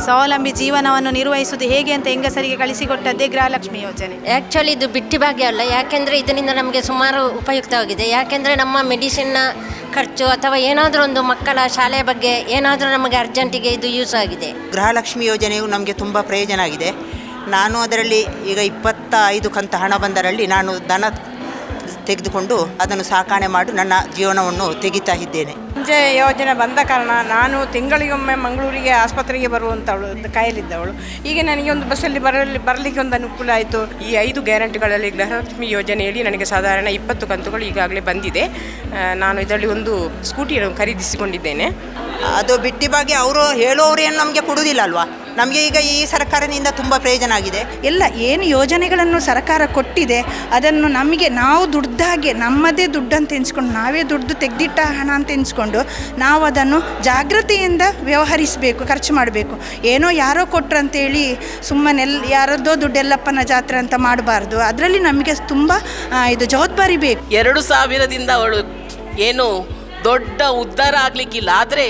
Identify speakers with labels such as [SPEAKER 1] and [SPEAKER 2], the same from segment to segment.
[SPEAKER 1] ಸ್ವಾವಲಂಬಿ ಜೀವನವನ್ನು ನಿರ್ವಹಿಸುವುದು ಹೇಗೆ ಅಂತ ಹೆಂಗಸರಿಗೆ ಕಳಿಸಿಕೊಟ್ಟದ್ದೇ ಗೃಹಲಕ್ಷ್ಮಿ ಯೋಜನೆ.
[SPEAKER 2] ಆ್ಯಕ್ಚುಲಿ ಇದು ಬಿಟ್ಟಿ ಭಾಗ್ಯ ಅಲ್ಲ, ಯಾಕೆಂದರೆ ಇದರಿಂದ ನಮಗೆ ಸುಮಾರು ಉಪಯುಕ್ತವಾಗಿದೆ. ಯಾಕೆಂದರೆ ನಮ್ಮ ಮೆಡಿಸಿನ್ನ ಖರ್ಚು ಅಥವಾ ಏನಾದರೂ ಒಂದು ಮಕ್ಕಳ ಶಾಲೆಯ ಬಗ್ಗೆ ಏನಾದರೂ ನಮಗೆ ಅರ್ಜೆಂಟಿಗೆ ಇದು ಯೂಸ್ ಆಗಿದೆ.
[SPEAKER 3] ಗೃಹಲಕ್ಷ್ಮಿ ಯೋಜನೆಯು ನಮಗೆ ತುಂಬ ಪ್ರಯೋಜನ ಆಗಿದೆ. ನಾನು ಅದರಲ್ಲಿ ಈಗ 25 ಕಂತು ಹಣ ಬಂದರಲ್ಲಿ ನಾನು ದನ ತೆಗೆದುಕೊಂಡು ಅದನ್ನು ಸಾಕಣೆ ಮಾಡಿ ನನ್ನ ಜೀವನವನ್ನು ತೆಗಿತಾ ಇದ್ದೇನೆ.
[SPEAKER 4] ಮುಂಚೆ ಯೋಜನೆ ಬಂದ ಕಾರಣ ನಾನು ತಿಂಗಳಿಗೊಮ್ಮೆ ಮಂಗಳೂರಿಗೆ ಆಸ್ಪತ್ರೆಗೆ ಬರುವಂಥವಳು, ಕಾಯಲಿದ್ದವಳು. ಈಗ ನನಗೆ ಒಂದು ಬಸ್ಸಲ್ಲಿ ಬರಲಿಕ್ಕೆ ಒಂದು ಅನುಕೂಲ ಆಯಿತು.
[SPEAKER 5] ಈ 5 ಗ್ಯಾರಂಟಿಗಳಲ್ಲಿ ಗೃಹಲಕ್ಷ್ಮಿ ಯೋಜನೆಯಲ್ಲಿ ನನಗೆ ಸಾಧಾರಣ 20 ಕಂತುಗಳು ಈಗಾಗಲೇ ಬಂದಿದೆ. ನಾನು ಇದರಲ್ಲಿ ಒಂದು ಸ್ಕೂಟಿಯನ್ನು ಖರೀದಿಸಿಕೊಂಡಿದ್ದೇನೆ.
[SPEAKER 3] ಅದು ಬಿಟ್ಟಿ ಬಗ್ಗೆ ಅವರು ಹೇಳೋರೇನು ನಮಗೆ ಕೊಡುವುದಿಲ್ಲ ಅಲ್ವಾ. ನಮಗೆ ಈಗ ಈ ಸರ್ಕಾರದಿಂದ ತುಂಬ ಪ್ರಯೋಜನ ಆಗಿದೆ.
[SPEAKER 6] ಎಲ್ಲ ಏನು ಯೋಜನೆಗಳನ್ನು ಸರ್ಕಾರ ಕೊಟ್ಟಿದೆ ಅದನ್ನು ನಮಗೆ ನಾವು ದುಡ್ದಾಗೆ ನಮ್ಮದೇ ದುಡ್ಡು ಅಂತ ಎಣಿಸ್ಕೊಂಡು ನಾವೇ ದುಡ್ಡು ತೆಗೆದಿಟ್ಟ ಹಣ ಅಂತ ಎಣಿಸ್ಕೊಂಡು ನಾವು ಅದನ್ನು ಜಾಗ್ರತೆಯಿಂದ ವ್ಯವಹರಿಸಬೇಕು, ಖರ್ಚು ಮಾಡಬೇಕು. ಏನೋ ಯಾರೋ ಕೊಟ್ರಂತೇಳಿ ಸುಮ್ಮನೆ ಯಾರದ್ದೋ ದುಡ್ಡೆಲ್ಲಪ್ಪನ ಜಾತ್ರೆ ಅಂತ ಮಾಡಬಾರ್ದು. ಅದರಲ್ಲಿ ನಮಗೆ ತುಂಬ ಇದು ಜವಾಬ್ದಾರಿ ಬೇಕು.
[SPEAKER 7] 2000ದಿಂದ ಅವಳು ಏನು ದೊಡ್ಡ ಉದ್ಧಾರ ಆಗಲಿಕ್ಕಿಲ್ಲ, ಆದರೆ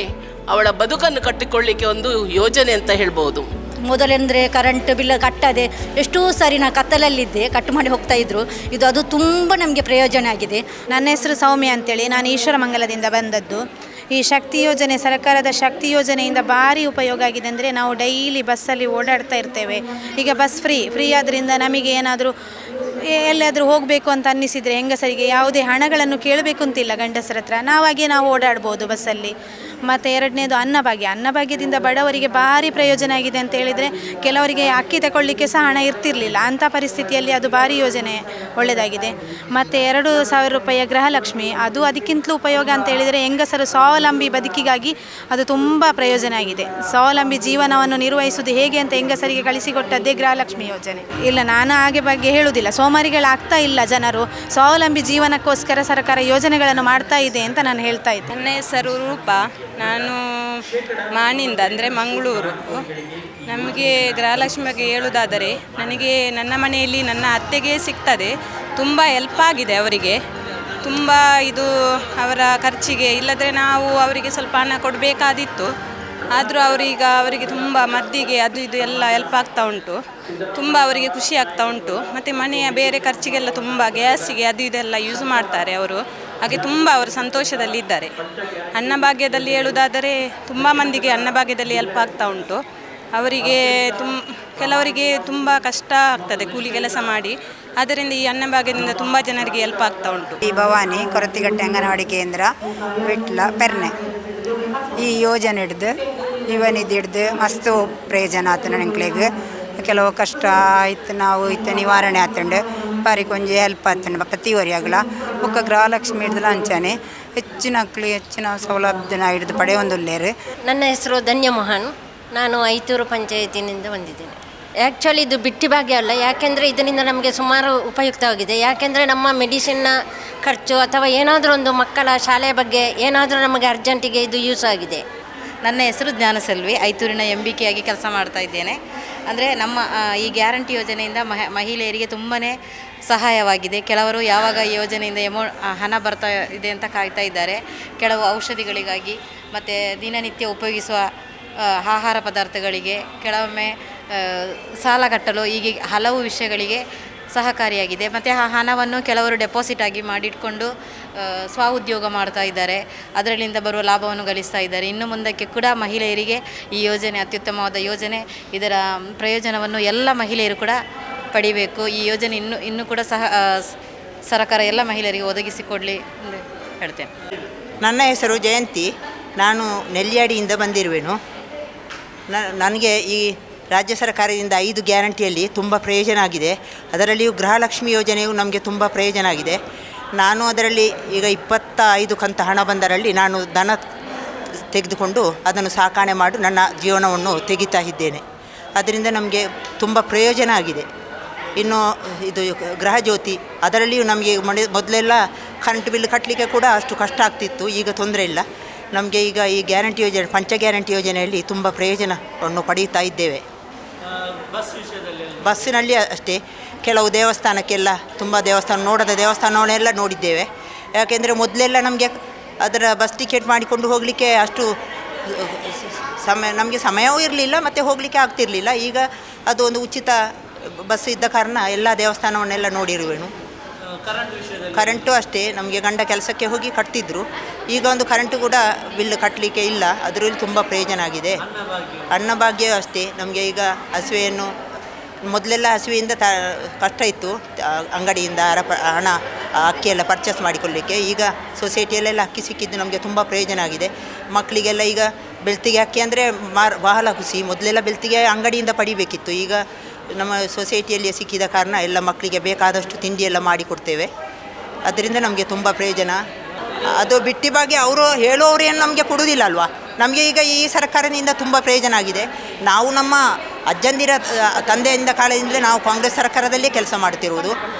[SPEAKER 7] ಅವಳ ಬದುಕನ್ನು ಕಟ್ಟಿಕೊಳ್ಳಿಕ್ಕೆ ಒಂದು ಯೋಜನೆ ಅಂತ ಹೇಳ್ಬೋದು.
[SPEAKER 8] ಮೊದಲೆಂದರೆ ಕರೆಂಟ್ ಬಿಲ್ ಕಟ್ಟದೆ ಎಷ್ಟೋ ಸಾರಿ ನಾ ಕತ್ತಲಲ್ಲಿದ್ದೆ, ಕಟ್ ಮಾಡಿ ಹೋಗ್ತಾ ಇದ್ರು. ಅದು ತುಂಬ ನಮಗೆ ಪ್ರಯೋಜನ ಆಗಿದೆ.
[SPEAKER 1] ನನ್ನ ಹೆಸರು ಸೌಮ್ಯ ಅಂತೇಳಿ, ನಾನು ಈಶ್ವರಮಂಗಲದಿಂದ ಬಂದದ್ದು. ಈ ಶಕ್ತಿ ಯೋಜನೆ, ಸರ್ಕಾರದ ಶಕ್ತಿ ಯೋಜನೆಯಿಂದ ಭಾರಿ ಉಪಯೋಗ ಆಗಿದೆ. ಅಂದರೆ ನಾವು ಡೈಲಿ ಬಸ್ಸಲ್ಲಿ ಓಡಾಡ್ತಾ ಇರ್ತೇವೆ. ಈಗ ಬಸ್ ಫ್ರೀ ಆದ್ದರಿಂದ ನಮಗೆ ಏನಾದರೂ ಎಲ್ಲಾದರೂ ಹೋಗಬೇಕು ಅಂತ ಅನ್ನಿಸಿದರೆ ಹೆಂಗಸರಿಗೆ ಯಾವುದೇ ಹಣಗಳನ್ನು ಕೇಳಬೇಕು ಅಂತಿಲ್ಲ ಗಂಡಸರ ಹತ್ರ. ನಾವು ಓಡಾಡ್ಬೋದು ಬಸ್ಸಲ್ಲಿ. ಮತ್ತು ಎರಡನೇದು ಅನ್ನಭಾಗ್ಯದಿಂದ ಬಡವರಿಗೆ ಭಾರಿ ಪ್ರಯೋಜನ ಆಗಿದೆ ಅಂತ ಹೇಳಿದರೆ, ಕೆಲವರಿಗೆ ಅಕ್ಕಿ ತಗೊಳ್ಳಿಕ್ಕೆ ಸಹ ಹಣ ಇರ್ತಿರಲಿಲ್ಲ. ಅಂಥ ಪರಿಸ್ಥಿತಿಯಲ್ಲಿ ಅದು ಭಾರಿ ಯೋಜನೆ ಒಳ್ಳೆಯದಾಗಿದೆ. ಮತ್ತು 2000 ರೂಪಾಯಿಯ ಗೃಹಲಕ್ಷ್ಮಿ, ಅದು ಅದಕ್ಕಿಂತಲೂ ಉಪಯೋಗ ಅಂತ ಹೇಳಿದರೆ ಹೆಂಗಸರು ಸ್ವಾವಲಂಬಿ ಬದುಕಿಗಾಗಿ ಅದು ತುಂಬ ಪ್ರಯೋಜನ ಆಗಿದೆ. ಸ್ವಾವಲಂಬಿ ಜೀವನವನ್ನು ನಿರ್ವಹಿಸುವುದು ಹೇಗೆ ಅಂತ ಹೆಂಗಸರಿಗೆ ಕಳಿಸಿಕೊಟ್ಟದ್ದೇ ಗೃಹಲಕ್ಷ್ಮಿ ಯೋಜನೆ. ಇಲ್ಲ, ನಾನು ಹಾಗೆ ಬಗ್ಗೆ ಹೇಳುವುದಿಲ್ಲ. ಸೋಮಾರಿಗಳಾಗ್ತಾ ಇಲ್ಲ ಜನರು. ಸ್ವಾವಲಂಬಿ ಜೀವನಕ್ಕೋಸ್ಕರ ಸರ್ಕಾರ ಯೋಜನೆಗಳನ್ನು ಮಾಡ್ತಾ ಇದೆ ಅಂತ ನಾನು ಹೇಳ್ತಾ ಇದ್ದೆ.
[SPEAKER 4] ನನ್ನ ಹೆಸರು ರೂಪಾ, ನಾನು ಮಾಣಿಂದ ಅಂದರೆ ಮಂಗಳೂರು. ನಮಗೆ ಗೃಹಲಕ್ಷ್ಮಿ ಬಗ್ಗೆ ಹೇಳುವುದಾದರೆ, ನನಗೆ ನನ್ನ ಮನೆಯಲ್ಲಿ ನನ್ನ ಅತ್ತೆಗೆ ಸಿಗ್ತದೆ. ತುಂಬ ಹೆಲ್ಪ್ ಆಗಿದೆ ಅವರಿಗೆ. ತುಂಬ ಇದು ಅವರ ಖರ್ಚಿಗೆ, ಇಲ್ಲದ್ರೆ ನಾವು ಅವರಿಗೆ ಸ್ವಲ್ಪ ಹಣ ಕೊಡಬೇಕಾದಿತ್ತು. ಆದರೂ ಅವರಿಗೆ ತುಂಬ ಮದ್ದಿಗೆ ಅದು ಇದು ಎಲ್ಲ ಹೆಲ್ಪ್ ಆಗ್ತಾ ಉಂಟು. ತುಂಬ ಅವರಿಗೆ ಖುಷಿ ಆಗ್ತಾ ಉಂಟು. ಮತ್ತು ಮನೆಯ ಬೇರೆ ಖರ್ಚಿಗೆಲ್ಲ ತುಂಬ ಗ್ಯಾಸಿಗೆ ಅದು ಇದೆಲ್ಲ ಯೂಸ್ ಮಾಡ್ತಾರೆ ಅವರು. ಹಾಗೆ ತುಂಬ ಅವರು ಸಂತೋಷದಲ್ಲಿದ್ದಾರೆ. ಅನ್ನಭಾಗ್ಯದಲ್ಲಿ ಹೇಳುವುದಾದರೆ ತುಂಬ ಮಂದಿಗೆ ಅನ್ನಭಾಗ್ಯದಲ್ಲಿ ಹೆಲ್ಪ್ ಆಗ್ತಾ ಉಂಟು. ಅವರಿಗೆ ಕೆಲವರಿಗೆ ತುಂಬ ಕಷ್ಟ ಆಗ್ತದೆ ಕೂಲಿ ಕೆಲಸ ಮಾಡಿ. ಆದ್ದರಿಂದ ಈ ಅನ್ನಭಾಗ್ಯದಿಂದ ತುಂಬ ಜನರಿಗೆ ಹೆಲ್ಪ್ ಆಗ್ತಾ ಉಂಟು.
[SPEAKER 9] ಈ ಭವಾನಿ ಕೊರತಿಗಟ್ಟೆ ಅಂಗನವಾಡಿ ಕೇಂದ್ರ ವಿಟ್ಲ ಪೆರ್ನೆ ಈ ಯೋಜನೆ ಹಿಡ್ದು ಇವನಿದ್ದು ಹಿಡ್ದು ಮಸ್ತ್ ಪ್ರಯೋಜನ ಆಯ್ತು ನನಗೆ. ಕೆಲವು ಕಷ್ಟ ಆಯ್ತು ನಾವು ನಿವಾರಣೆ ಆತಂಡು ಬಾರಿ ಕೊಂಚ ಹೆಲ್ಪ್ ಆತಂಡು ಪ್ರತಿವರಿಯಾಗಲ ಒಕ್ಕ ಗೃಹಲಕ್ಷ್ಮಿ ಹಿಡ್ದಲ್ಲ ಅಂಚಾನೆ ಹೆಚ್ಚಿನ ಸೌಲಭ್ಯನ ಹಿಡಿದು ಪಡೆಯೊಂದುಲ್ಲೇರು.
[SPEAKER 2] ನನ್ನ ಹೆಸರು ಧನ್ಯಮೋಹನ್, ನಾನು ಐತೂರು ಪಂಚಾಯತಿನಿಂದ ಬಂದಿದ್ದೇನೆ. ಆ್ಯಕ್ಚುಲಿ ಇದು ಬಿಟ್ಟಿ ಭಾಗ್ಯ ಅಲ್ಲ, ಯಾಕೆಂದರೆ ಇದರಿಂದ ನಮಗೆ ಸುಮಾರು ಉಪಯುಕ್ತವಾಗಿದೆ. ಯಾಕೆಂದರೆ ನಮ್ಮ ಮೆಡಿಸಿನ್ನ ಖರ್ಚು ಅಥವಾ ಏನಾದರೂ ಒಂದು ಮಕ್ಕಳ ಶಾಲೆಯ ಬಗ್ಗೆ ಏನಾದರೂ ನಮಗೆ ಅರ್ಜೆಂಟಿಗೆ ಇದು ಯೂಸ್ ಆಗಿದೆ.
[SPEAKER 10] ನನ್ನ ಹೆಸರು ಜ್ಞಾನಸೆಲ್ವಿ, ಐತೂರಿನ MBK ಆಗಿ ಕೆಲಸ ಮಾಡ್ತಾ ಇದ್ದೇನೆ. ಅಂದರೆ ನಮ್ಮ ಈ ಗ್ಯಾರಂಟಿ ಯೋಜನೆಯಿಂದ ಮಹಿಳೆಯರಿಗೆ ತುಂಬಾ ಸಹಾಯವಾಗಿದೆ. ಕೆಲವರು ಯಾವಾಗ ಈ ಯೋಜನೆಯಿಂದ ಹಣ ಬರ್ತಾ ಇದೆ ಅಂತ ಕಾಯ್ತಾ ಇದ್ದಾರೆ. ಕೆಲವು ಔಷಧಿಗಳಿಗಾಗಿ ಮತ್ತು ದಿನನಿತ್ಯ ಉಪಯೋಗಿಸುವ ಆಹಾರ ಪದಾರ್ಥಗಳಿಗೆ, ಕೆಲವೊಮ್ಮೆ ಸಾಲ ಕಟ್ಟಲು, ಹೀಗೆ ಹಲವು ವಿಷಯಗಳಿಗೆ ಸಹಕಾರಿಯಾಗಿದೆ. ಮತ್ತು ಆ ಹಣವನ್ನು ಕೆಲವರು ಡೆಪಾಸಿಟ್ ಆಗಿ ಮಾಡಿಟ್ಕೊಂಡು ಸ್ವಉದ್ಯೋಗ ಮಾಡ್ತಾ ಇದ್ದಾರೆ. ಅದರಲ್ಲಿಂದ ಬರುವ ಲಾಭವನ್ನು ಗಳಿಸ್ತಾ ಇದ್ದಾರೆ. ಇನ್ನು ಮುಂದಕ್ಕೆ ಕೂಡ ಮಹಿಳೆಯರಿಗೆ ಈ ಯೋಜನೆ ಅತ್ಯುತ್ತಮವಾದ ಯೋಜನೆ. ಇದರ ಪ್ರಯೋಜನವನ್ನು ಎಲ್ಲ ಮಹಿಳೆಯರು ಕೂಡ ಪಡಿಬೇಕು. ಈ ಯೋಜನೆ ಇನ್ನೂ ಕೂಡ ಸರ್ಕಾರ ಎಲ್ಲ ಮಹಿಳೆಯರಿಗೆ ಒದಗಿಸಿಕೊಡಲಿ ಎಂದು ಹೇಳ್ತೇನೆ.
[SPEAKER 3] ನನ್ನ ಹೆಸರು ಜಯಂತಿ, ನಾನು ನೆಲ್ಯಾಡಿಯಿಂದ ಬಂದಿರುವೆನು. ನನಗೆ ಈ ರಾಜ್ಯ ಸರ್ಕಾರದಿಂದ 5 ಗ್ಯಾರಂಟಿಯಲ್ಲಿ ತುಂಬ ಪ್ರಯೋಜನ ಆಗಿದೆ. ಅದರಲ್ಲಿಯೂ ಗೃಹಲಕ್ಷ್ಮಿ ಯೋಜನೆಯು ನಮಗೆ ತುಂಬ ಪ್ರಯೋಜನ ಆಗಿದೆ. ನಾನು ಅದರಲ್ಲಿ ಈಗ 25 ಕಂತು ಹಣ ಬಂದರಲ್ಲಿ ನಾನು ದನ ತೆಗೆದುಕೊಂಡು ಅದನ್ನು ಸಾಕಣೆ ಮಾಡಿ ನನ್ನ ಜೀವನವನ್ನು ತೆಗಿತಾ ಇದ್ದೇನೆ. ಅದರಿಂದ ನಮಗೆ ತುಂಬ ಪ್ರಯೋಜನ ಆಗಿದೆ. ಇನ್ನು ಇದು ಗೃಹಜ್ಯೋತಿ, ಅದರಲ್ಲಿಯೂ ನಮಗೆ ಮೊದಲೆಲ್ಲ ಕರೆಂಟ್ ಬಿಲ್ ಕಟ್ಟಲಿಕ್ಕೆ ಕೂಡ ಅಷ್ಟು ಕಷ್ಟ ಆಗ್ತಿತ್ತು. ಈಗ ತೊಂದರೆ ಇಲ್ಲ. ನಮಗೆ ಈಗ ಈ ಗ್ಯಾರಂಟಿ ಯೋಜನೆ, ಪಂಚ ಗ್ಯಾರಂಟಿ ಯೋಜನೆಯಲ್ಲಿ ತುಂಬ ಪ್ರಯೋಜನವನ್ನು ಪಡೆಯುತ್ತಾ ಇದ್ದೇವೆ. ಬಸ್ಸಿನಲ್ಲಿ ಅಷ್ಟೇ, ಕೆಲವು ದೇವಸ್ಥಾನಕ್ಕೆಲ್ಲ ತುಂಬ ನೋಡದ ದೇವಸ್ಥಾನವನ್ನೆಲ್ಲ ನೋಡಿದ್ದೇವೆ. ಯಾಕೆಂದರೆ ಮೊದಲೆಲ್ಲ ನಮಗೆ ಅದರ ಬಸ್ ಟಿಕೆಟ್ ಮಾಡಿಕೊಂಡು ಹೋಗಲಿಕ್ಕೆ ಅಷ್ಟು ನಮಗೆ ಸಮಯವೂ ಇರಲಿಲ್ಲ ಮತ್ತು ಹೋಗಲಿಕ್ಕೆ ಆಗ್ತಿರಲಿಲ್ಲ. ಈಗ ಅದು ಒಂದು ಉಚಿತ ಬಸ್ ಇದ್ದ ಕಾರಣ ಎಲ್ಲ ದೇವಸ್ಥಾನವನ್ನೆಲ್ಲ ನೋಡಿರುವೆನು. ಕರೆಂಟು ಅಷ್ಟೇ, ನಮಗೆ ಗಂಡ ಕೆಲಸಕ್ಕೆ ಹೋಗಿ ಕಟ್ತಿದ್ರು. ಈಗ ಒಂದು ಕರೆಂಟು ಕೂಡ ಬಿಲ್ ಕಟ್ಟಲಿಕ್ಕೆ ಇಲ್ಲ, ಅದರಲ್ಲಿ ತುಂಬ ಪ್ರಯೋಜನ ಆಗಿದೆ. ಅನ್ನಭಾಗ್ಯ ಅಷ್ಟೇ, ನಮಗೆ ಈಗ ಹಸಿವೆಯನ್ನು ಮೊದಲೆಲ್ಲ ಹಸಿವೆಯಿಂದ ಕಷ್ಟ ಇತ್ತು, ಅಂಗಡಿಯಿಂದ ಹಣ ಅಕ್ಕಿಯೆಲ್ಲ ಪರ್ಚೇಸ್ ಮಾಡಿಕೊಳ್ಳಲಿಕ್ಕೆ. ಈಗ ಸೊಸೈಟಿಯಲ್ಲೆಲ್ಲ ಅಕ್ಕಿ ಸಿಕ್ಕಿದ್ದು ನಮಗೆ ತುಂಬ ಪ್ರಯೋಜನ ಆಗಿದೆ. ಮಕ್ಕಳಿಗೆಲ್ಲ ಈಗ ಬೆಳ್ತಿಗೆ ಅಕ್ಕಿ ಅಂದರೆ ಬಹಳ ಖುಷಿ. ಮೊದಲೆಲ್ಲ ಬೆಳ್ತಿಗೆ ಅಂಗಡಿಯಿಂದ ಪಡಿಬೇಕಿತ್ತು, ಈಗ ನಮ್ಮ ಸೊಸೈಟಿಯಲ್ಲಿ ಸಿಕ್ಕಿದ ಕಾರಣ ಎಲ್ಲ ಮಕ್ಕಳಿಗೆ ಬೇಕಾದಷ್ಟು ತಿಂಡಿಯೆಲ್ಲ ಮಾಡಿಕೊಡ್ತೇವೆ. ಅದರಿಂದ ನಮಗೆ ತುಂಬ ಪ್ರಯೋಜನ. ಅದು ಬಿಟ್ಟಿ ಬಗ್ಗೆ ಅವರು ಹೇಳುವವರು ಏನು ನಮಗೆ ಕೊಡುವುದಿಲ್ಲ ಅಲ್ವಾ. ನಮಗೆ ಈಗ ಈ ಸರ್ಕಾರದಿಂದ ತುಂಬ ಪ್ರಯೋಜನ ಆಗಿದೆ. ನಾವು ನಮ್ಮ ಅಜ್ಜಂದಿರ ತಂದೆಯಿಂದ ಕಾಲದಿಂದಲೇ ನಾವು ಕಾಂಗ್ರೆಸ್ ಸರ್ಕಾರದಲ್ಲೇ ಕೆಲಸ ಮಾಡ್ತಿರುವುದು.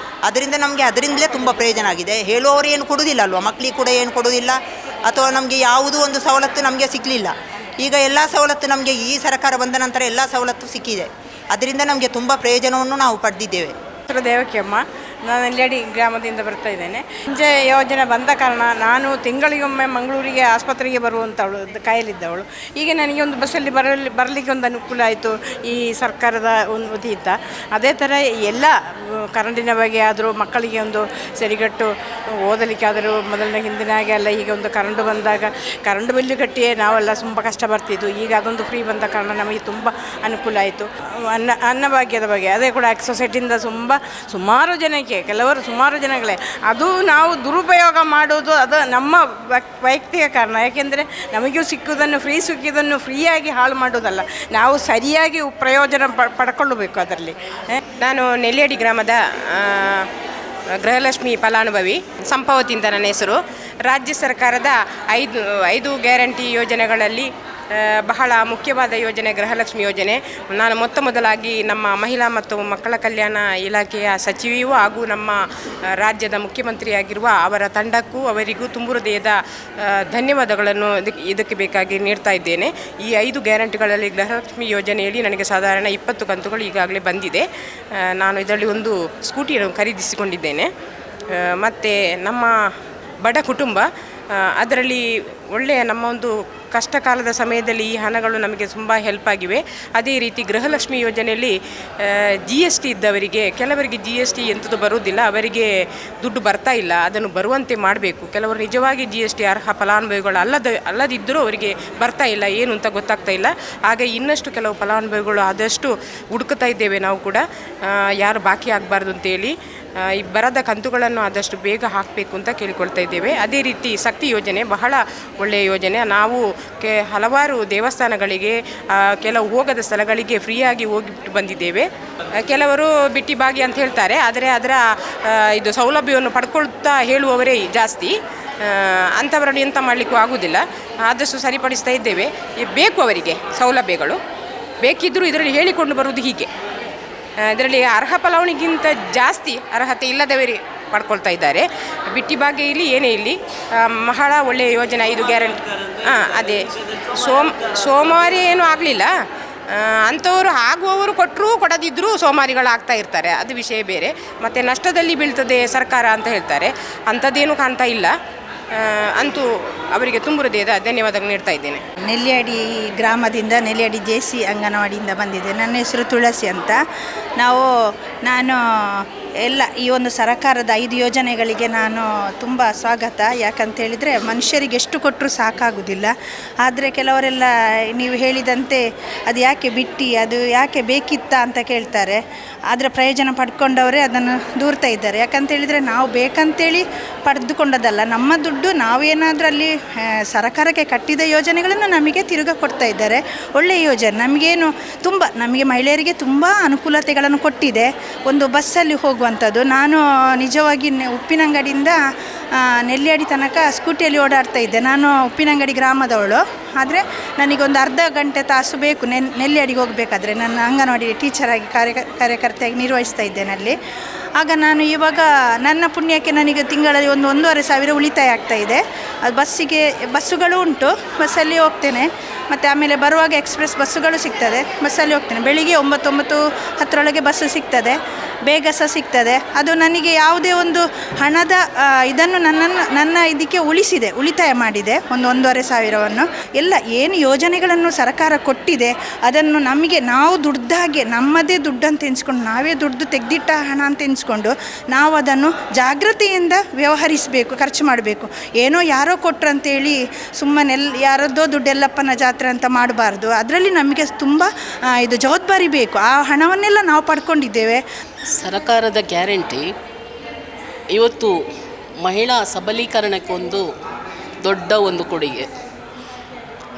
[SPEAKER 3] ಅದರಿಂದ ನಮಗೆ ಅದರಿಂದಲೇ ತುಂಬ ಪ್ರಯೋಜನ ಆಗಿದೆ. ಹೇಳುವವರು ಏನು ಕೊಡುವುದಿಲ್ಲ ಅಲ್ವಾ, ಮಕ್ಕಳಿಗೆ ಕೂಡ ಏನು ಕೊಡುವುದಿಲ್ಲ, ಅಥವಾ ನಮಗೆ ಯಾವುದೂ ಒಂದು ಸವಲತ್ತು ನಮಗೆ ಸಿಗಲಿಲ್ಲ. ಈಗ ಎಲ್ಲ ಸವಲತ್ತು ನಮಗೆ ಈ ಸರ್ಕಾರ ಬಂದ ನಂತರ ಎಲ್ಲ ಸವಲತ್ತು ಸಿಕ್ಕಿದೆ. ಅದರಿಂದ ನಮಗೆ ತುಂಬ ಪ್ರಯೋಜನವನ್ನು ನಾವು ಪಡೆದಿದ್ದೇವೆ.
[SPEAKER 11] ದೇವಕಿಯಮ್ಮ, ನಾನು ನೆಲ್ಯಾಡಿ ಗ್ರಾಮದಿಂದ ಬರ್ತಾ ಇದ್ದೇನೆ. ಮುಂಚೆ ಯೋಜನೆ ಬಂದ ಕಾರಣ ನಾನು ತಿಂಗಳಿಗೊಮ್ಮೆ ಮಂಗಳೂರಿಗೆ ಆಸ್ಪತ್ರೆಗೆ ಬರುವಂಥವಳು, ಕಾಯಲಿದ್ದವಳು. ಈಗ ನನಗೆ ಒಂದು ಬಸ್ಸಲ್ಲಿ ಬರಲಿಕ್ಕೆ ಒಂದು ಅನುಕೂಲ ಆಯಿತು ಈ ಸರ್ಕಾರದ ಒಂದು ವತಿಯಿಂದ. ಅದೇ ಥರ ಎಲ್ಲ ಕರೆಂಟಿನ ಬಗ್ಗೆ ಆದರೂ, ಮಕ್ಕಳಿಗೆ ಒಂದು ಸರಿಗಟ್ಟು ಓದಲಿಕ್ಕಾದರೂ ಮೊದಲನೇ ಹಿಂದಿನ ಹಾಗೆ ಅಲ್ಲ. ಈಗ ಒಂದು ಕರೆಂಟು ಬಂದಾಗ ಕರೆಂಟ್ ಬಿಲ್ಲು ಕಟ್ಟಿಯೇ ನಾವೆಲ್ಲ ತುಂಬ ಕಷ್ಟ ಬರ್ತಿದ್ದು. ಈಗ ಅದೊಂದು ಫ್ರೀ ಬಂದ ಕಾರಣ ನಮಗೆ ತುಂಬ ಅನುಕೂಲ ಆಯಿತು. ಅನ್ನಭಾಗ್ಯದ ಬಗ್ಗೆ ಅದೇ ಕೂಡ ಸೊಸೈಟಿಯಿಂದ ಸುಮಾರು ಜನಕ್ಕೆ, ಸುಮಾರು ಜನಗಳೇ ಅದು ನಾವು ದುರುಪಯೋಗ ಮಾಡೋದು, ಅದು ನಮ್ಮ ವೈಯಕ್ತಿಕ ಕಾರಣ. ಯಾಕೆಂದರೆ ನಮಗೂ ಸಿಕ್ಕುವುದನ್ನು ಸಿಕ್ಕಿದ್ದನ್ನು ಫ್ರೀಯಾಗಿ ಹಾಳು ಮಾಡೋದಲ್ಲ, ನಾವು ಸರಿಯಾಗಿ ಪ್ರಯೋಜನ ಪಡ್ಕೊಳ್ಳಬೇಕು ಅದರಲ್ಲಿ.
[SPEAKER 5] ನಾನು ನೆಲ್ಯಾಡಿ ಗ್ರಾಮದ ಗೃಹಲಕ್ಷ್ಮಿ ಫಲಾನುಭವಿ, ಸಂಪವತಿ ಅಂತ ನನ್ನ ಹೆಸರು. ರಾಜ್ಯ ಸರ್ಕಾರದ 5 ಗ್ಯಾರಂಟಿ ಯೋಜನೆಗಳಲ್ಲಿ ಬಹಳ ಮುಖ್ಯವಾದ ಯೋಜನೆ ಗೃಹಲಕ್ಷ್ಮಿ ಯೋಜನೆ. ನಾನು ಮೊದಲಾಗಿ ನಮ್ಮ ಮಹಿಳಾ ಮತ್ತು ಮಕ್ಕಳ ಕಲ್ಯಾಣ ಇಲಾಖೆಯ ಸಚಿವೆಯೂ ಹಾಗೂ ನಮ್ಮ ರಾಜ್ಯದ ಮುಖ್ಯಮಂತ್ರಿಯಾಗಿರುವ ಅವರ ತಂಡಕ್ಕೂ ಅವರಿಗೂ ತುಂಬು ಹೃದಯದ ಧನ್ಯವಾದಗಳನ್ನು ಇದಕ್ಕೆ ಬೇಕಾಗಿ ನೀಡ್ತಾ ಇದ್ದೇನೆ. ಈ 5 ಗ್ಯಾರಂಟಿಗಳಲ್ಲಿ ಗೃಹಲಕ್ಷ್ಮಿ ಯೋಜನೆಯಲ್ಲಿ ನನಗೆ ಸಾಧಾರಣ 20 ಕಂತುಗಳು ಈಗಾಗಲೇ ಬಂದಿದೆ. ನಾನು ಇದರಲ್ಲಿ ಒಂದು ಸ್ಕೂಟಿಯನ್ನು ಖರೀದಿಸಿಕೊಂಡಿದ್ದೇನೆ. ಮತ್ತು ನಮ್ಮ ಬಡ ಕುಟುಂಬ, ಅದರಲ್ಲಿ ಒಳ್ಳೆಯ ನಮ್ಮ ಒಂದು ಕಷ್ಟ ಕಾಲದ ಸಮಯದಲ್ಲಿ ಈ ಹಣಗಳು ನಮಗೆ ತುಂಬ ಹೆಲ್ಪ್ ಆಗಿವೆ. ಅದೇ ರೀತಿ ಗೃಹಲಕ್ಷ್ಮಿ ಯೋಜನೆಯಲ್ಲಿ GST ಇದ್ದವರಿಗೆ, ಕೆಲವರಿಗೆ GST ಎಂಥದ್ದು ಬರುವುದಿಲ್ಲ, ಅವರಿಗೆ ದುಡ್ಡು ಬರ್ತಾ ಇಲ್ಲ, ಅದನ್ನು ಬರುವಂತೆ ಮಾಡಬೇಕು. ಕೆಲವರು ನಿಜವಾಗಿ GST ಅರ್ಹ ಫಲಾನುಭವಿಗಳು ಅಲ್ಲದಿದ್ದರೂ ಅವರಿಗೆ ಬರ್ತಾ ಇಲ್ಲ, ಏನು ಅಂತ ಗೊತ್ತಾಗ್ತಾ ಇಲ್ಲ. ಹಾಗೆ ಇನ್ನಷ್ಟು ಕೆಲವು ಫಲಾನುಭವಿಗಳು ಆದಷ್ಟು ಹುಡುಕ್ತಾ ಇದ್ದೇವೆ ನಾವು ಕೂಡ, ಯಾರು ಬಾಕಿ ಆಗಬಾರ್ದು ಅಂತೇಳಿ. ಈ ಬರದ ಕಂತುಗಳನ್ನು ಆದಷ್ಟು ಬೇಗ ಹಾಕಬೇಕು ಅಂತ ಕೇಳಿಕೊಳ್ತಾ ಇದ್ದೇವೆ. ಅದೇ ರೀತಿ ಶಕ್ತಿ ಯೋಜನೆ ಬಹಳ ಒಳ್ಳೆಯ ಯೋಜನೆ. ನಾವು ಹಲವಾರು ದೇವಸ್ಥಾನಗಳಿಗೆ, ಕೆಲವು ಹೋಗದ ಸ್ಥಳಗಳಿಗೆ ಫ್ರೀಯಾಗಿ ಹೋಗಿಬಿಟ್ಟು ಬಂದಿದ್ದೇವೆ. ಕೆಲವರು ಬಿಟ್ಟಿ ಭಾಗಿ ಅಂತ ಹೇಳ್ತಾರೆ, ಆದರೆ ಅದರ ಇದು ಸೌಲಭ್ಯವನ್ನು ಪಡ್ಕೊಳ್ತಾ ಹೇಳುವವರೇ ಜಾಸ್ತಿ. ಅಂಥವರನ್ನು ಎಂಥ ಮಾಡಲಿಕ್ಕೂ ಆಗುವುದಿಲ್ಲ, ಆದಷ್ಟು ಸರಿಪಡಿಸ್ತಾ ಇದ್ದೇವೆ. ಬೇಕು ಅವರಿಗೆ ಸೌಲಭ್ಯಗಳು ಬೇಕಿದ್ದರೂ ಇದರಲ್ಲಿ ಹೇಳಿಕೊಂಡು ಬರುವುದು ಹೀಗೆ. ಇದರಲ್ಲಿ ಅರ್ಹ ಫಲಾನುಭವಿಗಿಂತ ಜಾಸ್ತಿ ಅರ್ಹತೆ ಇಲ್ಲದವರೇ ಪಡ್ಕೊಳ್ತಾ ಇದ್ದಾರೆ. ಬಿಟ್ಟಿ ಭಾಗ್ಯ ಇಲ್ಲಿ ಏನೇ ಇಲ್ಲಿ ಬಹಳ ಒಳ್ಳೆಯ ಯೋಜನೆ 5 ಗ್ಯಾರಂಟಿ. ಅದೇ ಸೋಮವಾರ ಏನೂ ಆಗಲಿಲ್ಲ, ಅಂಥವರು ಆಗುವವರು ಕೊಟ್ಟರೂ ಕೊಡದಿದ್ದರೂ ಸೋಮಾರಿಗಳಾಗ್ತಾ ಇರ್ತಾರೆ, ಅದು ವಿಷಯ ಬೇರೆ. ಮತ್ತು ನಷ್ಟದಲ್ಲಿ ಬೀಳ್ತದೆ ಸರ್ಕಾರ ಅಂತ ಹೇಳ್ತಾರೆ, ಅಂಥದ್ದೇನೂ ಕಾಣ್ತಾ ಇಲ್ಲ. ಅಂತೂ ಅವರಿಗೆ ತುಂಬ ಹೃದಯದ ಧನ್ಯವಾದ ನೀಡ್ತಾ ಇದ್ದೇನೆ.
[SPEAKER 6] ನೆಲ್ಯಾಡಿ ಗ್ರಾಮದಿಂದ, ನೆಲ್ಯಾಡಿ JC ಅಂಗನವಾಡಿಯಿಂದ ಬಂದಿದೆ. ನನ್ನ ಹೆಸರು ತುಳಸಿ ಅಂತ. ನಾನು ಎಲ್ಲ ಈ ಒಂದು ಸರ್ಕಾರದ 5 ಯೋಜನೆಗಳಿಗೆ ನಾನು ತುಂಬ ಸ್ವಾಗತ. ಯಾಕಂತೇಳಿದರೆ ಮನುಷ್ಯರಿಗೆ ಎಷ್ಟು ಕೊಟ್ಟರೂ ಸಾಕಾಗುವುದಿಲ್ಲ. ಆದರೆ ಕೆಲವರೆಲ್ಲ ನೀವು ಹೇಳಿದಂತೆ ಅದು ಯಾಕೆ ಬಿಟ್ಟು, ಅದು ಯಾಕೆ ಬೇಕಿತ್ತಾ ಅಂತ ಕೇಳ್ತಾರೆ. ಆದರೆ ಪ್ರಯೋಜನ ಪಡ್ಕೊಂಡವರೇ ಅದನ್ನು ದೂರ್ತಾ ಇದ್ದಾರೆ. ಯಾಕಂತೇಳಿದರೆ ನಾವು ಬೇಕಂತೇಳಿ ಪಡೆದುಕೊಂಡದಲ್ಲ, ನಮ್ಮ ದುಡ್ಡು ನಾವೇನಾದರೂ ಅಲ್ಲಿ ಸರ್ಕಾರಕ್ಕೆ ಕಟ್ಟಿದ ಯೋಜನೆಗಳನ್ನು ನಮಗೆ ತಿರುಗಿ ಕೊಡ್ತಾ ಇದ್ದಾರೆ. ಒಳ್ಳೆಯ ಯೋಜನೆ, ನಮಗೆ ಮಹಿಳೆಯರಿಗೆ ತುಂಬ ಅನುಕೂಲತೆಗಳನ್ನು ಕೊಟ್ಟಿದೆ. ಒಂದು ಬಸ್ಸಲ್ಲಿ ಹೋಗುವಂಥದ್ದು, ನಾನು ನಿಜವಾಗಿ ಉಪ್ಪಿನಂಗಡಿಯಿಂದ ನೆಲ್ಯಾಡಿ ತನಕ ಸ್ಕೂಟಿಯಲ್ಲಿ ಓಡಾಡ್ತಾ ಇದ್ದೆ. ನಾನು ಉಪ್ಪಿನಂಗಡಿ ಗ್ರಾಮದವಳು, ಆದರೆ ನನಗೊಂದು ಅರ್ಧ ಗಂಟೆ ತಾಸು ಬೇಕು ನೆಲ್ಯಾಡಿಗೆ ಹೋಗಬೇಕಾದ್ರೆ. ನನ್ನ ಅಂಗನವಾಡಿ ಟೀಚರಾಗಿ ಕಾರ್ಯಕರ್ತೆಯಾಗಿ ನಿರ್ವಹಿಸ್ತಾ ಇದ್ದೇನೆ ಅಲ್ಲಿ. ಆಗ ನಾನು ಇವಾಗ ನನ್ನ ಪುಣ್ಯಕ್ಕೆ ನನಗೆ ತಿಂಗಳಲ್ಲಿ 1,500 ಉಳಿತಾಯ ಆಗ್ತಾಯಿದೆ. ಅದು ಬಸ್ಸುಗಳು ಉಂಟು, ಬಸ್ಸಲ್ಲಿ ಹೋಗ್ತೇನೆ. ಮತ್ತು ಆಮೇಲೆ ಬರುವಾಗ ಎಕ್ಸ್ಪ್ರೆಸ್ ಬಸ್ಸುಗಳು ಸಿಗ್ತದೆ, ಬಸ್ಸಲ್ಲಿ ಹೋಗ್ತೇನೆ. ಬೆಳಿಗ್ಗೆ 9-10 ಬಸ್ಸು ಸಿಗ್ತದೆ, ಬೇಗ ಸಹ ಸಿಗ್ತದೆ. ಅದು ನನಗೆ ಯಾವುದೇ ಒಂದು ಹಣದ ಇದನ್ನು ನನ್ನ ಇದಕ್ಕೆ ಉಳಿತಾಯ ಮಾಡಿದೆ, 1,500,000 ಎಲ್ಲ ಏನು ಯೋಜನೆಗಳನ್ನು ಸರ್ಕಾರ ಕೊಟ್ಟಿದೆ ಅದನ್ನು ನಮಗೆ ನಾವು ದುಡ್ದಾಗೆ ನಮ್ಮದೇ ದುಡ್ಡು ಅಂತ ಎಣಿಸ್ಕೊಂಡು, ನಾವೇ ದುಡ್ಡು ತೆಗೆದಿಟ್ಟ ಹಣ ಅಂತ ಎಣಿಸ್ಕೊಂಡು ನಾವು ಅದನ್ನು ಜಾಗ್ರತೆಯಿಂದ ವ್ಯವಹರಿಸಬೇಕು, ಖರ್ಚು ಮಾಡಬೇಕು. ಏನೋ ಯಾರೋ ಕೊಟ್ಟರು ಅಂತೇಳಿ ಸುಮ್ಮನೆ ಯಾರದ್ದೋ ದುಡ್ಡೆಲ್ಲಪ್ಪನ ಜಾತ್ರೆ ಅಂತ ಮಾಡಬಾರ್ದು. ಅದರಲ್ಲಿ ನಮಗೆ ತುಂಬ ಇದು ಜವಾಬ್ದಾರಿ ಬೇಕು. ಆ ಹಣವನ್ನೆಲ್ಲ ನಾವು ಪಡ್ಕೊಂಡಿದ್ದೇವೆ.
[SPEAKER 7] ಸರಕಾರದ ಗ್ಯಾರಂಟಿ ಇವತ್ತು ಮಹಿಳಾ ಸಬಲೀಕರಣಕ್ಕೊಂದು ದೊಡ್ಡ ಒಂದು ಕೊಡುಗೆ.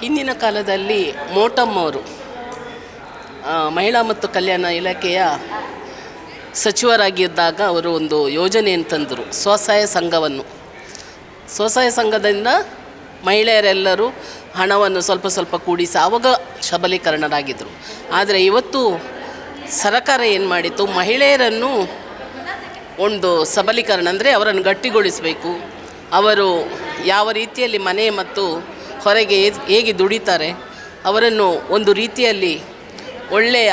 [SPEAKER 7] ಹಿಂದಿನ ಕಾಲದಲ್ಲಿ ಮೋಟಮ್ಮವರು ಮಹಿಳಾ ಮತ್ತು ಕಲ್ಯಾಣ ಇಲಾಖೆಯ ಸಚಿವರಾಗಿದ್ದಾಗ ಅವರು ಒಂದು ಯೋಜನೆಯನ್ನು ತಂದರು, ಸ್ವಸಹಾಯ ಸಂಘವನ್ನು. ಸ್ವಸಹಾಯ ಸಂಘದಿಂದ ಮಹಿಳೆಯರೆಲ್ಲರೂ ಹಣವನ್ನು ಸ್ವಲ್ಪ ಸ್ವಲ್ಪ ಕೂಡಿಸಿ ಆವಾಗ ಸಬಲೀಕರಣರಾಗಿದ್ದರು. ಆದರೆ ಇವತ್ತು ಸರ್ಕಾರ ಏನು ಮಾಡಿತ್ತು, ಮಹಿಳೆಯರನ್ನು ಒಂದು ಸಬಲೀಕರಣ ಅಂದರೆ ಅವರನ್ನು ಗಟ್ಟಿಗೊಳಿಸಬೇಕು. ಅವರು ಯಾವ ರೀತಿಯಲ್ಲಿ ಮನೆ ಮತ್ತು ಹೊರಗೆ ಹೇಗೆ ದುಡಿತಾರೆ ಅವರನ್ನು ಒಂದು ರೀತಿಯಲ್ಲಿ ಒಳ್ಳೆಯ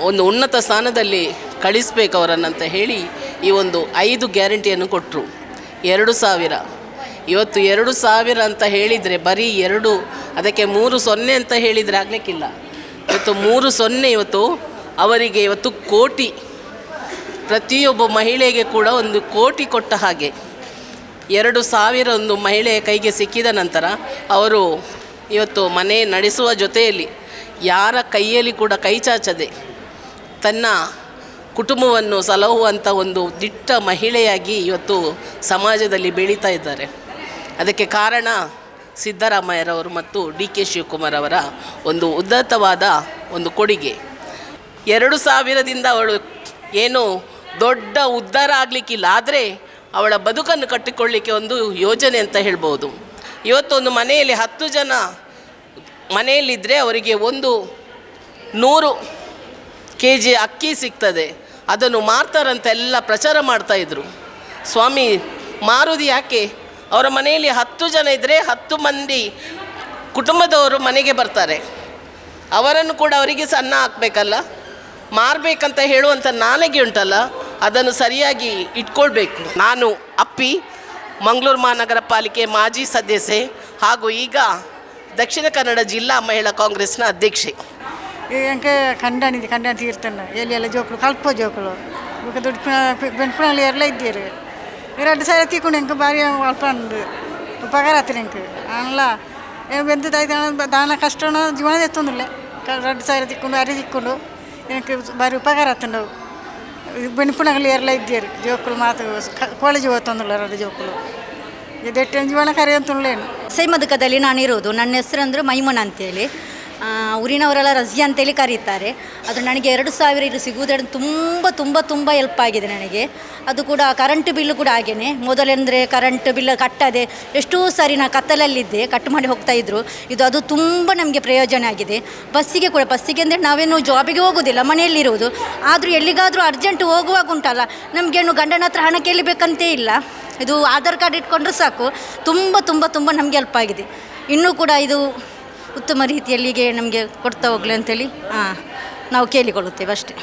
[SPEAKER 7] ಒಂದು ಉನ್ನತ ಸ್ಥಾನದಲ್ಲಿ ಕಳಿಸ್ಬೇಕು ಅವರನ್ನಂತ ಹೇಳಿ ಈ ಒಂದು 5 ಗ್ಯಾರಂಟಿಯನ್ನು ಕೊಟ್ಟರು. 2,000 ಇವತ್ತು 2,000 ಅಂತ ಹೇಳಿದರೆ ಬರೀ 2, ಅದಕ್ಕೆ 3 ಅಂತ ಹೇಳಿದರೆ ಆಗಲಿಕ್ಕಿಲ್ಲ. ಇವತ್ತು 3 ಇವತ್ತು ಅವರಿಗೆ ಇವತ್ತು ಕೋಟಿ, ಪ್ರತಿಯೊಬ್ಬ ಮಹಿಳೆಗೆ ಕೂಡ 1 ಕೋಟಿ ಕೊಟ್ಟ ಹಾಗೆ. 2,000 ಒಂದು ಮಹಿಳೆಯ ಕೈಗೆ ಸಿಕ್ಕಿದ ನಂತರ ಅವರು ಇವತ್ತು ಮನೆ ನಡೆಸುವ ಜೊತೆಯಲ್ಲಿ ಯಾರ ಕೈಯಲ್ಲಿ ಕೂಡ ಕೈ ಚಾಚದೆ ತನ್ನ ಕುಟುಂಬವನ್ನು ಸಲಹುವಂಥ ಒಂದು ದಿಟ್ಟ ಮಹಿಳೆಯಾಗಿ ಇವತ್ತು ಸಮಾಜದಲ್ಲಿ ಬೆಳೀತಾ ಇದ್ದಾರೆ. ಅದಕ್ಕೆ ಕಾರಣ ಸಿದ್ದರಾಮಯ್ಯರವರು ಮತ್ತು DK ಶಿವಕುಮಾರ್ ಅವರ ಒಂದು ಉದಾತ್ತವಾದ ಒಂದು ಕೊಡುಗೆ. 2,000ದಿಂದ ಅವಳು ಏನು ದೊಡ್ಡ ಉದ್ಧಾರ ಆಗಲಿಕ್ಕಿಲ್ಲ, ಆದರೆ ಅವಳ ಬದುಕನ್ನು ಕಟ್ಟಿಕೊಳ್ಳಿಕ್ಕೆ ಒಂದು ಯೋಜನೆ ಅಂತ ಹೇಳ್ಬೋದು. ಇವತ್ತೊಂದು ಮನೆಯಲ್ಲಿ 10 ಜನ ಮನೆಯಲ್ಲಿದ್ದರೆ ಅವರಿಗೆ 100 kg ಅಕ್ಕಿ ಸಿಗ್ತದೆ, ಅದನ್ನು ಮಾರ್ತಾರಂತೆಲ್ಲ ಪ್ರಚಾರ ಮಾಡ್ತಾಯಿದ್ರು. ಸ್ವಾಮಿ ಮಾರುವುದು ಯಾಕೆ? ಅವರ ಮನೆಯಲ್ಲಿ 10 ಜನ ಇದ್ದರೆ 10 ಮಂದಿ ಕುಟುಂಬದವರು ಮನೆಗೆ ಬರ್ತಾರೆ, ಅವರನ್ನು ಕೂಡ ಅವರಿಗೆ ಸಣ್ಣ ಹಾಕಬೇಕಲ್ಲ, ಮಾರಬೇಕಂತ ಹೇಳುವಂಥ ನಾಲಿಗೆ ಉಂಟಲ್ಲ, ಅದನ್ನು ಸರಿಯಾಗಿ ಇಟ್ಕೊಳ್ಬೇಕು. ನಾನು ಅಪ್ಪಿ, ಮಂಗಳೂರು ಮಹಾನಗರ ಪಾಲಿಕೆ ಮಾಜಿ ಸದಸ್ಯೆ ಹಾಗೂ ಈಗ ದಕ್ಷಿಣ ಕನ್ನಡ ಜಿಲ್ಲಾ ಮಹಿಳಾ ಕಾಂಗ್ರೆಸ್ನ ಅಧ್ಯಕ್ಷೆ.
[SPEAKER 12] ಎಂಕೆ ಖಂಡನ ತೀರ್ತನ ಎಲ್ಲಿ ಜೋಕುಲು ಕಲ್ಪ ಜೋಕುಲು ದುಡ್ಡು ಬೆನ್ಪುಣಲ್ಲಿ ಎಲ್ಲ ಇದ್ದೀರಿ 2,000 ತೀಕೊಂಡು ಎಂಕ ಭಾರಿ ಅಲ್ಪ ಉಪಕಾರ ಆತನ ಎಂಕ ಅಲ್ಲ ಬೆಂದು ದಾನ ಕಷ್ಟ ಜೀವನ ಎತ್ತೊಂದಿಲ್ಲ. 2,000 ತಿಕ್ಕೊಂಡು ಅರಿ ತಿಕ್ಕೊಂಡು ಎಂಕ ಭಾರಿ ಉಪಕಾರ ಆತಂಡವು. ಬೆನ್ಪುಣಲ್ಲಿ ಎಲ್ಲ ಇದ್ದೀರಿ ಜೋಕುಲು ಮಾತು ಕಾಲೇಜ್ ಓದ್ತಂದಿಲ್ಲ 2 ಜೋಕುಲು ಇದೆಟ್ಟೆ ಜೀವನ ಕರೆ ಅಂತೇನು.
[SPEAKER 8] ಸೈಮದುಕದಲ್ಲಿ ನಾನಿರೋದು. ನನ್ನ ಹೆಸರು ಅಂದರೆ ಮೈಮನ ಅಂತೇಳಿ. ಊರಿನವರೆಲ್ಲ ರಜಿಯಾ ಅಂತೇಳಿ ಕರೀತಾರೆ. ಅದು ನನಗೆ 2,000 ಇದು ಸಿಗುವುದರಿಂದ ತುಂಬ ಹೆಲ್ಪ್ ಆಗಿದೆ ನನಗೆ. ಅದು ಕೂಡ ಕರೆಂಟ್ ಬಿಲ್ಲು ಕೂಡ ಹಾಗೇ. ಮೊದಲೆಂದರೆ ಕರೆಂಟ್ ಬಿಲ್ ಕಟ್ಟದೆ ಎಷ್ಟೋ ಸಾರಿ ನಾನು ಕತ್ತಲಲ್ಲಿದ್ದೆ, ಕಟ್ ಮಾಡಿ ಹೋಗ್ತಾಯಿದ್ರು. ಅದು ತುಂಬ ನಮಗೆ ಪ್ರಯೋಜನ ಆಗಿದೆ. ಬಸ್ಸಿಗೆ ಅಂದರೆ ನಾವೇನು ಜಾಬಿಗೆ ಹೋಗೋದಿಲ್ಲ, ಮನೆಯಲ್ಲಿರೋದು. ಆದರೂ ಎಲ್ಲಿಗಾದರೂ ಅರ್ಜೆಂಟ್ ಹೋಗುವಾಗ ಉಂಟಲ್ಲ, ನಮಗೇನು ಗಂಡನ ಹತ್ರ ಹಣ ಕೇಳಬೇಕಂತೇ ಇಲ್ಲ. ಇದು ಆಧಾರ್ ಕಾರ್ಡ್ ಇಟ್ಕೊಂಡ್ರೆ ಸಾಕು, ತುಂಬ ನಮಗೆ ಹೆಲ್ಪ್ ಆಗಿದೆ. ಇನ್ನೂ ಕೂಡ ಇದು ಉತ್ತಮ ರೀತಿಯಲ್ಲಿಗೆ ನಮಗೆ ಕೊಡ್ತಾ ಹೋಗಲಿ ಅಂತೇಳಿ ನಾವು ಕೇಳಿಕೊಳ್ಳುತ್ತೇವೆ ಅಷ್ಟೇ.